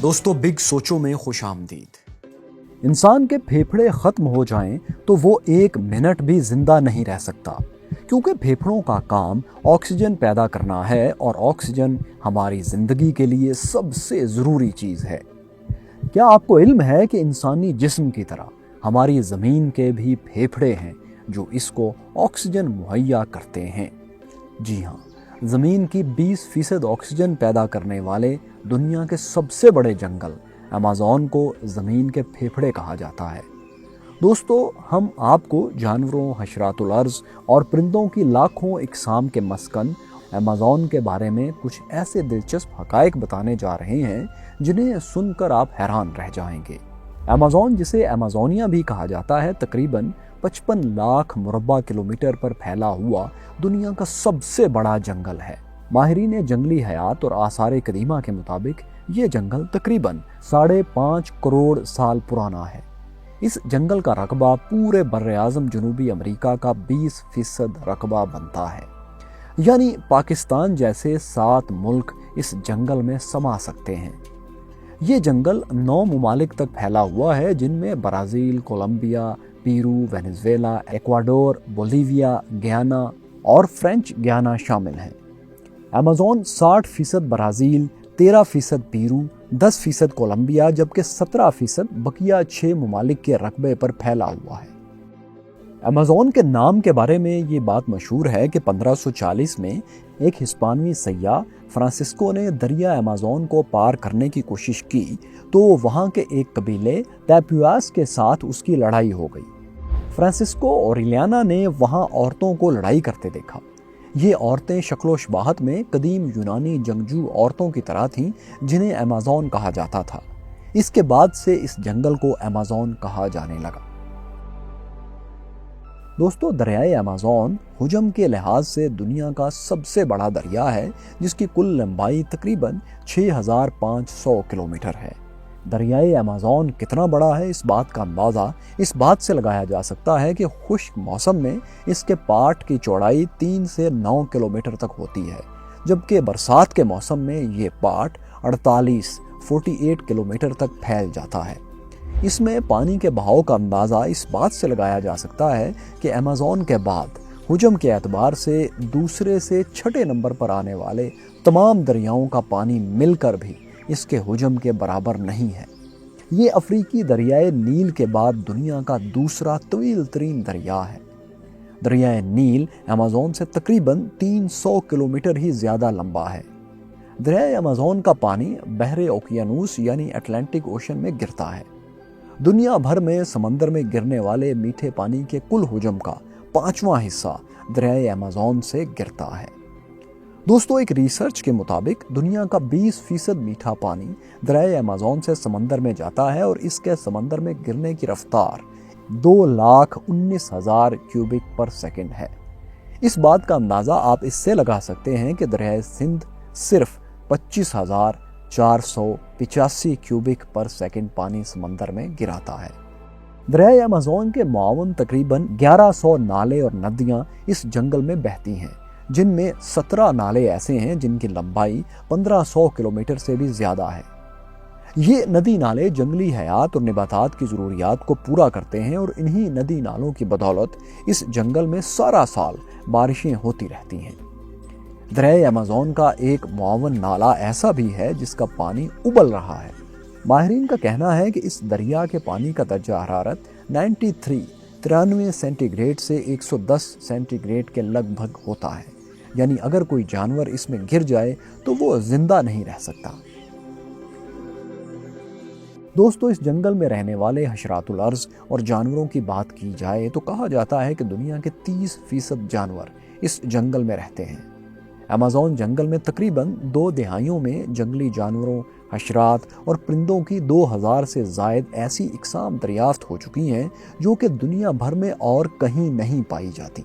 दोस्तों, बिग सोचो में खुश आमदीद। इंसान के फेफड़े खत्म हो जाएं तो वो एक मिनट भी जिंदा नहीं रह सकता, क्योंकि फेफड़ों का काम ऑक्सीजन पैदा करना है और ऑक्सीजन हमारी जिंदगी के लिए सबसे ज़रूरी चीज़ है। क्या आपको इल्म है कि इंसानी जिस्म की तरह हमारी ज़मीन के भी फेफड़े हैं जो इसको ऑक्सीजन मुहैया करते हैं? जी हाँ, ज़मीन की 20% ऑक्सीजन पैदा करने वाले दुनिया के सबसे बड़े जंगल अमेज़न को ज़मीन के फेफड़े कहा जाता है। दोस्तों, हम आपको जानवरों, हशरातुल अर्ज़ और परिंदों की लाखों इकसाम के मस्कन अमेज़न के बारे में कुछ ऐसे दिलचस्प हक़ाइक़ बताने जा रहे हैं जिन्हें सुनकर आप हैरान रह जाएंगे। अमेज़न, जिसे अमेज़ोनिया भी कहा जाता है, तकरीबन 55 लाख मुरब्बा किलोमीटर पर फैला हुआ दुनिया का सबसे बड़ा जंगल है। माहिरीन जंगली हयात और आसार कदीमा के मुताबिक ये जंगल तकरीबन 5.5 करोड़ साल पुराना है। इस जंगल का रकबा पूरे बर्र-ए-आज़म जनूबी अमेरिका का 20% रकबा बनता है, यानी पाकिस्तान जैसे 7 मुल्क इस जंगल में समा सकते हैं। ये जंगल 9 ममालिक तक फैला हुआ है, जिनमें Brazil, Colombia, Peru, Venezuela, Ecuador, Bolivia, Guyana और फ्रेंच गयाना शामिल हैं। अमेज़न 60% ब्राज़ील, 13% पेरू, 10% कोलंबिया जबकि 17% बकिया 6 ममालिक के रकबे पर फैला हुआ है। अमेज़न के नाम के बारे में ये बात मशहूर है कि 1540 में एक हिस्पानवी सയ്याह फ्रांसिस्को ने दरिया अमेज़न को पार करने की कोशिश की तो वहाँ के एक कबीले पैपुआस के साथ उसकी लड़ाई हो गई। फ्रांसिस्को और इलियाना ने वहाँ औरतों को लड़ाई करते देखा। ये औरतें शक्लो शबाहत में कदीम यूनानी जंगजू औरतों की तरह थीं, जिन्हें अमेज़न कहा जाता था। इसके बाद से इस जंगल को अमेज़न कहा जाने लगा। दोस्तों, दरियाए अमेज़न हुजम के लिहाज से दुनिया का सबसे बड़ा दरिया है, जिसकी कुल लंबाई तकरीबन 6500 किलोमीटर है। दरियाए अमेज़न कितना बड़ा है, इस बात का अंदाज़ा इस बात से लगाया जा सकता है कि खुश्क मौसम में इसके पाट की चौड़ाई 3 से 9 किलोमीटर तक होती है, जबकि बरसात के मौसम में ये पाट 48 किलोमीटर तक फैल जाता है। इसमें पानी के बहाव का अंदाज़ा इस बात से लगाया जा सकता है कि अमेज़न के बाद हुजम के एतबार से दूसरे से छठे नंबर पर आने वाले तमाम दरियाओं का पानी मिलकर भी इसके हुजम के बराबर नहीं है। ये अफ्रीकी दरियाए नील के बाद दुनिया का दूसरा तवील तरीन दरिया है। दरियाए नील अमेज़न से तकरीबन 300 किलोमीटर ही ज़्यादा लंबा है। दरियाए अमेज़न का पानी बहरे ओकियानूस यानी अटलांटिक ओशन में गिरता है। दुनिया भर में समंदर में गिरने वाले मीठे पानी के कुल हुजम का 5वां हिस्सा दरियाए अमेज़न से गिरता है। दोस्तों, एक रिसर्च के मुताबिक दुनिया का 20% मीठा पानी दरियाए अमेज़न से समंदर में जाता है और इसके समंदर में गिरने की रफ्तार 2,19,000 क्यूबिक पर सेकंड है। इस बात का अंदाज़ा आप इससे लगा सकते हैं कि दरियाए सिंध सिर्फ 25,485 क्यूबिक पर सेकंड पानी समंदर में गिराता है। दरियाए अमेज़न के मुआवन तकरीबन 1100 नाले और नदियाँ इस जंगल में बहती हैं, जिनमें 17 नाले ऐसे हैं जिनकी लंबाई 1500 किलोमीटर से भी ज़्यादा है। ये नदी नाले जंगली हयात और नबातात की ज़रूरियात को पूरा करते हैं और इन्हीं नदी नालों की बदौलत इस जंगल में सारा साल बारिशें होती रहती हैं। दरियाए अमेज़न का एक मुआवन नाला ऐसा भी है जिसका पानी उबल रहा है। माहिरीन का कहना है कि इस दरिया के पानी का दर्जा हरारत 93 सेंटीग्रेड से 110 सेंटीग्रेड के लगभग होता है, यानी अगर कोई जानवर इसमें गिर जाए तो वो जिंदा नहीं रह सकता। दोस्तों, इस जंगल में रहने वाले हशरातुल अर्ज़ और जानवरों की बात की जाए तो कहा जाता है कि दुनिया के 30% जानवर इस जंगल में रहते हैं। अमेज़न जंगल में तकरीबन 2 दहाइयों में जंगली जानवरों, हशरात और परिंदों की 2000 से ज़ायद ऐसी इकसाम दरियाफ्त हो चुकी हैं जो कि दुनिया भर में और कहीं नहीं पाई जाती।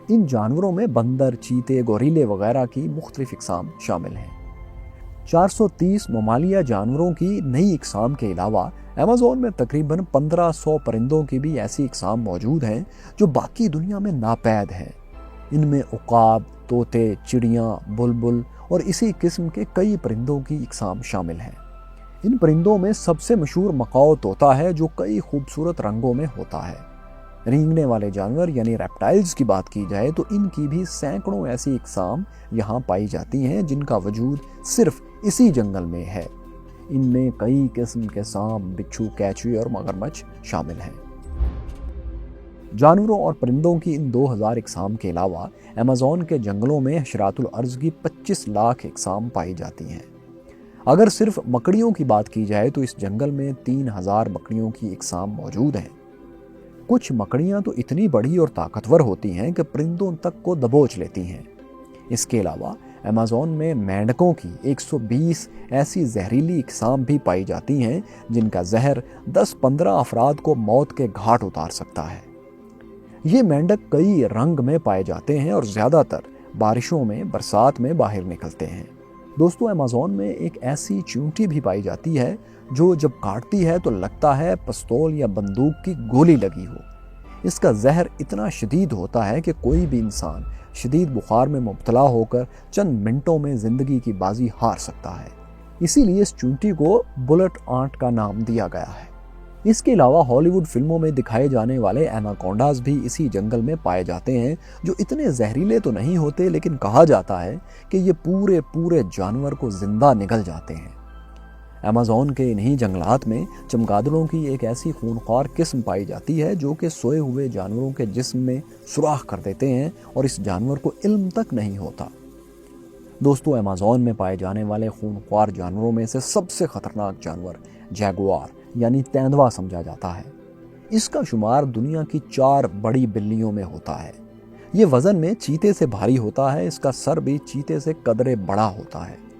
इन जानवरों में बंदर, चीते, गोरिल्ले वगैरह की मुख्तलिफ इकसाम शामिल हैं। 430 ममालिया जानवरों की नई इकसाम के अलावा अमेज़न में तकरीबन 1500 परिंदों की भी ऐसी इकसाम मौजूद हैं जो बाकी दुनिया में नापैद हैं। इनमें उकाब, तोते, चिड़ियाँ, बुलबुल और इसी किस्म के कई परिंदों की इकसाम शामिल हैं। इन परिंदों में सबसे मशहूर मकाओ तोता है, जो कई खूबसूरत रंगों में होता है। रेंगने वाले जानवर यानी रेप्टाइल्स की बात की जाए तो इनकी भी सैकड़ों ऐसी इकसाम यहाँ पाई जाती हैं जिनका वजूद सिर्फ इसी जंगल में है। इनमें कई किस्म के सांप, बिच्छू, कैचुए और मगरमच्छ शामिल हैं। जानवरों और परिंदों की इन 2000 इकसाम के अलावा अमेज़न के जंगलों में हशरातुल अर्ज़ की 25 लाख इकसाम पाई जाती हैं। अगर सिर्फ मकड़ियों की बात की जाए तो इस जंगल में 3000 मकड़ियों की इकसाम मौजूद हैं। कुछ मकड़ियां तो इतनी बड़ी और ताकतवर होती हैं कि परिंदों तक को दबोच लेती हैं। इसके अलावा अमेज़न में मेंढकों की 120 ऐसी जहरीली इकसाम भी पाई जाती हैं जिनका जहर 10-15 अफराद को मौत के घाट उतार सकता है। ये मेंढक कई रंग में पाए जाते हैं और ज़्यादातर बारिशों में, बरसात में बाहर निकलते हैं। दोस्तों, अमेज़न में एक ऐसी चींटी भी पाई जाती है जो जब काटती है तो लगता है पिस्तौल या बंदूक की गोली लगी हो। इसका जहर इतना शदीद होता है कि कोई भी इंसान शदीद बुखार में मुब्तला होकर चंद मिनटों में ज़िंदगी की बाजी हार सकता है। इसीलिए इस चींटी को बुलेट आंट का नाम दिया गया है। इसके अलावा हॉलीवुड फिल्मों में दिखाए जाने वाले एनाकोंडास भी इसी जंगल में पाए जाते हैं, जो इतने जहरीले तो नहीं होते, लेकिन कहा जाता है कि ये पूरे जानवर को जिंदा निगल जाते हैं। अमेज़न के इन्हीं जंगलात में चमगादड़ों की एक ऐसी खूंखार किस्म पाई जाती है जो कि सोए हुए जानवरों के जिस्म में सुराख कर देते हैं और इस जानवर को इल्म तक नहीं होता। दोस्तों, अमेज़न में पाए जाने वाले खूंखार जानवरों में से सबसे खतरनाक जानवर जैगुआर यानी तेंदुआ समझा जाता है। इसका शुमार दुनिया की 4 बड़ी बिल्लियों में होता है। ये वजन में चीते से भारी होता है। इसका सर भी चीते से कदरे बड़ा होता है।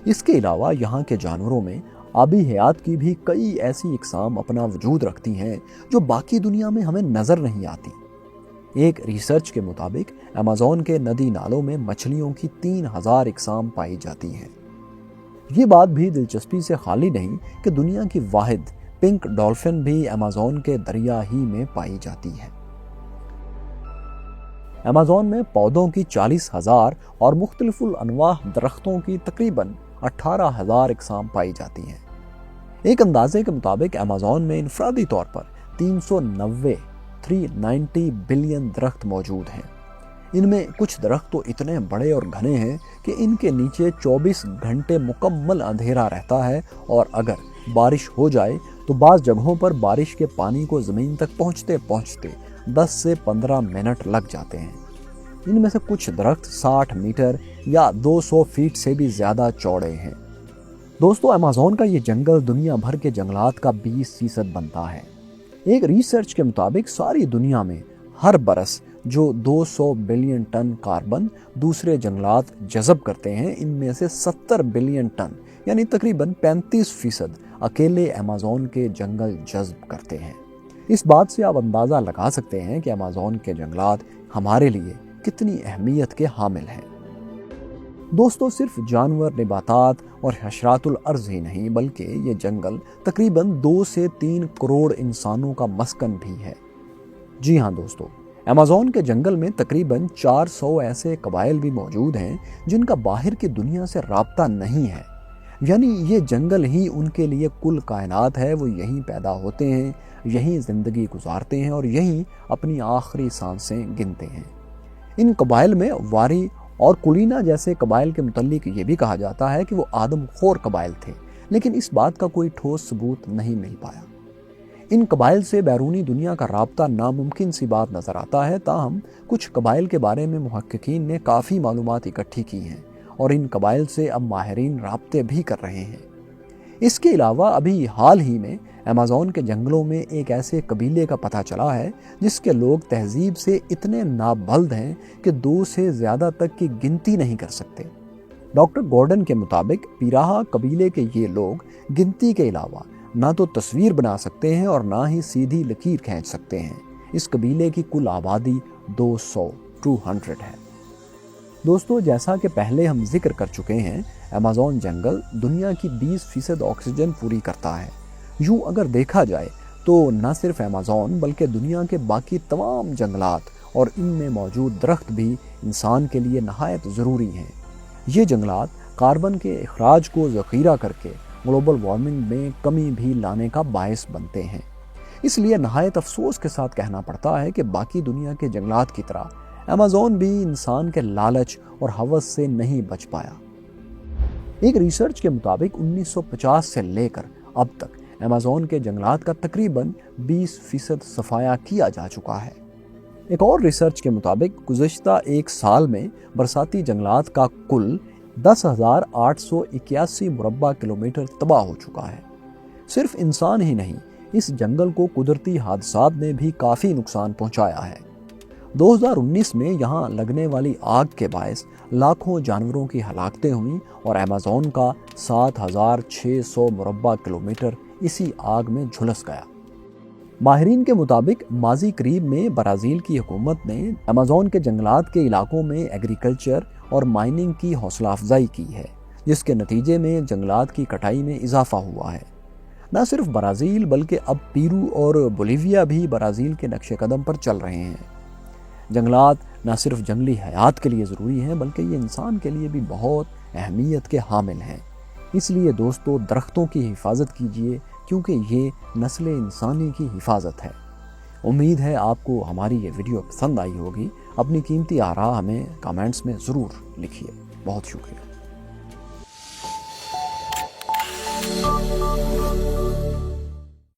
इसके अलावा यहाँ के जानवरों में आबी हयात की भी कई ऐसी इकसाम अपना वजूद रखती हैं जो बाकी दुनिया में हमें नजर नहीं आती। एक रिसर्च के मुताबिक अमेज़न के नदी नालों में मछलियों की 3000 इकसाम पाई जाती हैं। ये बात भी दिलचस्पी से खाली नहीं कि दुनिया की वाहिद पिंक डॉल्फिन भी अमेज़न के दरिया ही में पाई जाती है। अमेज़न में पौधों की 40,000 और मुख्तलिफुल अनवाह दरख्तों की तकरीबन 18,000 इकसाम पाई जाती हैं। एक अंदाजे के मुताबिक अमेज़न में इनफरादी तौर पर 390 बिलियन दरख्त मौजूद हैं। इनमें कुछ दरख्त तो इतने बड़े और घने हैं कि इनके नीचे 24 घंटे मुकम्मल अंधेरा रहता है और अगर बारिश हो जाए तो बाज़ जगहों पर बारिश के पानी को ज़मीन तक पहुँचते पहुँचते 10 से 15 मिनट लग जाते हैं। इनमें से कुछ दरख्त 60 मीटर या 200 फीट से भी ज़्यादा चौड़े हैं। दोस्तों, अमेज़न का ये जंगल दुनिया भर के जंगलात का 20% बनता है। एक रिसर्च के मुताबिक सारी दुनिया में हर बरस जो 200 बिलियन टन कार्बन दूसरे जंगलात जज़ब करते हैं, इनमें से 70 बिलियन टन यानी तकरीबन 35% अकेले अमेज़न के जंगल जज़ब करते हैं। इस बात से आप अंदाज़ा लगा सकते हैं कि अमेज़न के जंगलात हमारे लिए कितनी अहमियत के हामिल हैं। दोस्तों, सिर्फ जानवर, निबातात और हशरातुल अर्ज़ ही नहीं बल्कि ये जंगल तकरीबन 2 से 3 करोड़ इंसानों का मस्कन भी है। जी हाँ दोस्तों, अमेज़न के जंगल में तकरीबन 400 ऐसे कबाइल भी मौजूद हैं जिनका बाहर की दुनिया से राब्ता नहीं है। यानी ये जंगल ही उनके लिए कुल कायनात है। वो यहीं पैदा होते हैं, यहीं ज़िंदगी गुजारते हैं और यहीं अपनी आखिरी सांसें गिनते हैं। इन कबाइल में वारी और कुलीना जैसे कबाइल के मुतल्लिक ये भी कहा जाता है कि वो आदमखोर कबाइल थे, लेकिन इस बात का कोई ठोस सबूत नहीं मिल पाया। इन कबाइल से बैरूनी दुनिया का राब्ता नामुमकिन सी बात नज़र आता है। ताहम कुछ कबाइल के बारे में मुहक्किकीन ने काफ़ी मालूमात इकट्ठी की हैं और इन कबाइल से अब माहिरीन राब्ते भी कर रहे हैं। इसके अलावा अभी हाल ही में अमेज़न के जंगलों में एक ऐसे कबीले का पता चला है जिसके लोग तहजीब से इतने नाबल्द हैं कि 2 से ज़्यादा तक की गिनती नहीं कर सकते। डॉक्टर गॉर्डन के मुताबिक पिराहा कबीले के ये लोग गिनती के अलावा ना तो तस्वीर बना सकते हैं और ना ही सीधी लकीर खींच सकते हैं। इस कबीले की कुल आबादी 200 है। दोस्तों, जैसा कि पहले हम जिक्र कर चुके हैं, अमेज़न जंगल दुनिया की 20% ऑक्सीजन पूरी करता है। यूँ अगर देखा जाए तो न सिर्फ अमेज़न बल्कि दुनिया के बाकी तमाम जंगलात और इनमें मौजूद दरख्त भी इंसान के लिए नहायत ज़रूरी हैं। ये जंगलात कार्बन के अखराज को ज़ख़ीरा करके ग्लोबल वार्मिंग में कमी भी लाने का बायस बनते हैं। इसलिए नहायत अफसोस के साथ कहना पड़ता है कि बाकी दुनिया के जंगलात की तरह अमेज़न भी इंसान के लालच और हवस से नहीं बच पाया। एक रिसर्च के मुताबिक 1950 से लेकर अब तक अमेज़न के जंगलात का तकरीबन 20% सफाया किया जा चुका है। एक और रिसर्च के मुताबिक गुज़श्ता एक साल में बरसाती जंगलात का कुल 10,881 मुरब्बा किलोमीटर तबाह हो चुका है। सिर्फ इंसान ही नहीं, इस जंगल को कुदरती हादसात ने भी काफ़ी नुकसान पहुंचाया है। 2019 में यहाँ लगने वाली आग के बायस लाखों जानवरों की हलाकतें हुईं और अमेज़न का 7,600 मुरब्बा किलोमीटर इसी आग में झुलस गया। माहिरीन के मुताबिक माजी करीब में ब्राज़ील की हुकूमत ने अमेज़न के जंगलात के इलाकों में एग्रीकल्चर और माइनिंग की हौसला अफजाई की है, जिसके नतीजे में जंगलात की कटाई में इजाफा हुआ है। न सिर्फ ब्राज़ील बल्कि अब पेरू और बोलीविया भी ब्राज़ील के नक्शे कदम पर चल रहे हैं। जंगलात न सिर्फ जंगली हयात के लिए ज़रूरी हैं बल्कि ये इंसान के लिए भी बहुत अहमियत के हामिल हैं। इसलिए दोस्तों, दरख्तों की हिफाजत कीजिए क्योंकि ये नस्ल इंसानी की हिफाजत है। उम्मीद है आपको हमारी ये वीडियो पसंद आई होगी। अपनी कीमती आरा हमें कमेंट्स में ज़रूर लिखिए। बहुत शुक्रिया।